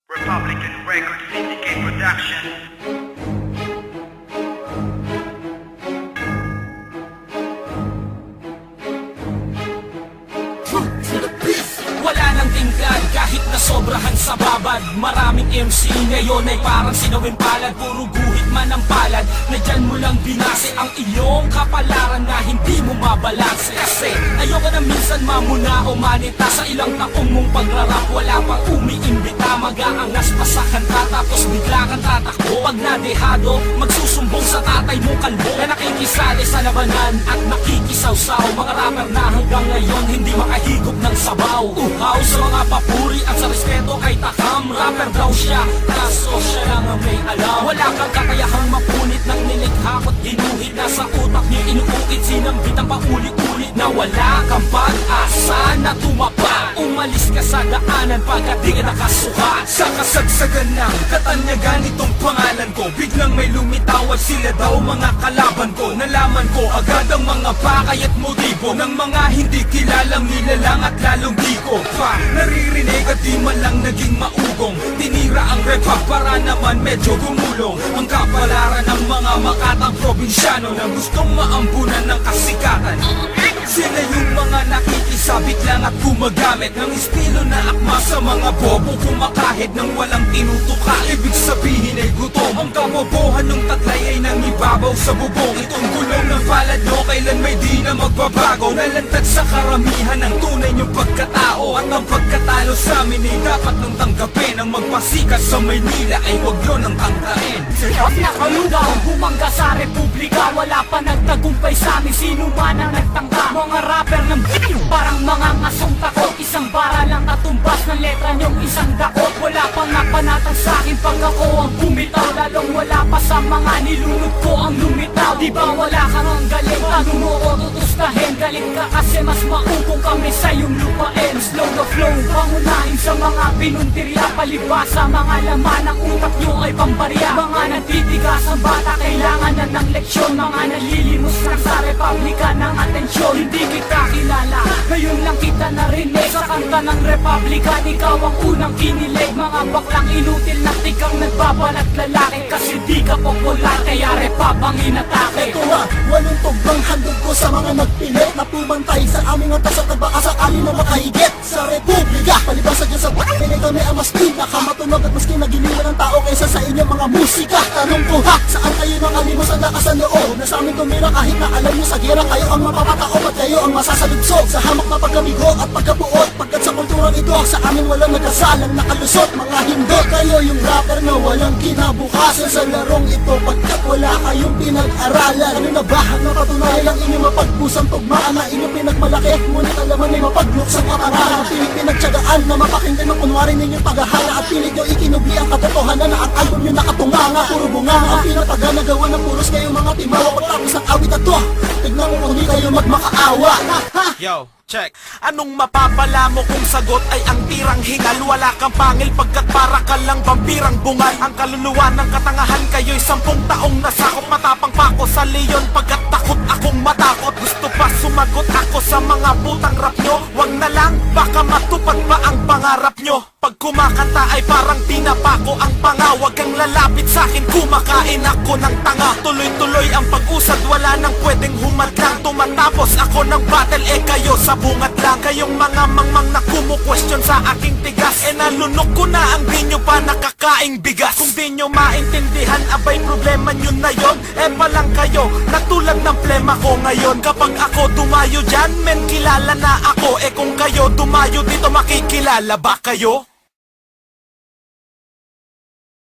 Republican Records Syndicate Production. Wala nang tingkad kahit na sobrahan sa babad. Maraming MC ngayon ay parang sinawing palad. Puro guhit man ang palad na dyan mo lang binase ang iyong kapalaran na hindi mo mabalanse. Kasi ayoko na minsan mamuna o manita sa ilang taong mong pagrarap. Wala pang umiimbita, mag-aangas pa sa kanta tapos bigla kang tatakbo. Pag nadehado, magsusumbong sa tatay mong kalbo na nakikisali sa labanan at nakikisawsaw. Mga rapper na hanggang ngayon hindi makahigop ng sabaw. Uhaw sa mga papuri at sa respeto kay takam. Rapper daw siya, kaso siya lang ang may alam. Wala kang kakayahang mapunit ng nilikha ko't ginuhit na sa utak niya inuukit. Sinambit ang paulit-ulit na wala kang pag-asa na tumapa. Umalis ka sa daanan pagkat di ka nakasukat. Sa kasagsagan ng katanyagan itong pangalan ko, biglang may lumitawag, sila daw mga kalaban ko. Nalaman ko agad ang mga pakay at motibo ng mga hindi kilalang nilalang at lalong di ko pa naririnig at di man lang naging maugong. Tinira ang rap para naman medyo gumulong ang kapalaran ng mga makatang probinsyano na gustong maambunan ng kasikatan. Sila yung mga nakikisabit lang at gumagamit ng estilo na akma sa mga bobo kumakahit ng walang tinutuka. Ibig sabihin ay gutom. Ang kabobohan ng taglay ay nangibabaw sa bubong. Itong gulong ng palad nyo kailan may di na magbabago. Nalantad sa karamihan ng tunay niyong pagkatao. At ang pagkatalo sa amin ay dapat nang tanggapin. Ang magpasikat sa Maynila ay wag nyo nang tangkain. At nakalugaw, bumangga sa Republika. Wala pa nagtagumpay sa amin, sino man ang nagtangka. Mga rapper ng parang mga ngasong takot. Isang bara lang katumbas ng letra niyong isang dakot. Wala pang napanatang sa akin pag ako ang bumitaw. Lalong wala pa sa mga nilunod ko ang lumitaw. Di ba wala kang ang galing, tanong mo o tutustahin. Galit ka kasi mas maupong kami sa iyong lupain. Slow the flow, pangunahin sa mga pinuntirya. Palibasa, mga laman ng utak nyo ay pambarya. Mga nagtitigas ang bata, kailangan na ng leksyon. Mga nalilimos lang sa republika ng atensyon. Hindi kita kilala, ngayon lang kita narinig sa kanta ng republikan. Ikaw ang unang kinilig. Mga baklang inutil na tikang nagbabalat lalaki. Kasi di ka popular, kaya repab ang inatake. Ito nga, walong tugbang handog ko sa mga nagpilit na pumantay sa aming atas at baka sakali na makahigit sa republika. Palibasa dyan sa pinay kami ang mas pinakamatunog at maski nagiliwan ng tao kaysa sa inyong mga musika. Tanong ko ha, saan kayo nakalimos ang lakas ng loob na sa amin tumira kahit na alam nyo sa gira kayo ang mapapataob at kayo ang masasalubsob sa hamak na pagkamigo at pagkabuot. Pagkat sa kulturang ito sa amin walang nagasalang nakalusot. Mga hindot kayo yung rapper na walang kinabukasan sa larong ito pagkat wala kayong pinag-aralan. Ano na ba ang napatunayan ang inyong mapagpusang tugmaan na inyong pinagmalaki? Ngunit alaman ay mapagluksang katangahan. Pilit pinagtsagaan na mapakinggan ng kunwari ninyong paghahanga. At pilit nyo ikinubli ang katotohanan na ang album nyo nakatunganga. Puro bunganga ang pinapagana-gawa ng puros kayong mga timawa. Pagtapos ang awit at to, tignan mo kung di kayo magmakaawa. Yo, check. Anong mapapala mo kung sagot ay ang tirang hingal? Wala kang pangil pagkat para ka lang vampirang bungal. Ang kaluluwa ng katangahan kayo'y 10 taong nasakop. Matapang pa ako sa leon pagkat takot akong matakot. Gusto pa sumagot ako sa mga putang rap nyo? Wag na lang, baka matupad pa ang pangarap nyo. Pag kumakanta ay parang tinapako ang panga. Wag kang lalapit sa'kin, kumakain ako ng tanga. Tuloy-tuloy ang pag-usad, wala nang pwedeng humadlang. Tumatapos ako ng battle, kayo sa bungat lang. Kayong mga mangmang na kumu-question sa aking tigas, nalunok ko na ang di nyo pa nakakaing bigas. Kung di nyo maintindihan, abay problema nyo na yon. Palang kayo, natulad ng plema ko ngayon. Kapag ako dumayo dyan, men kilala na ako. Kung kayo dumayo dito, makikilala ba kayo?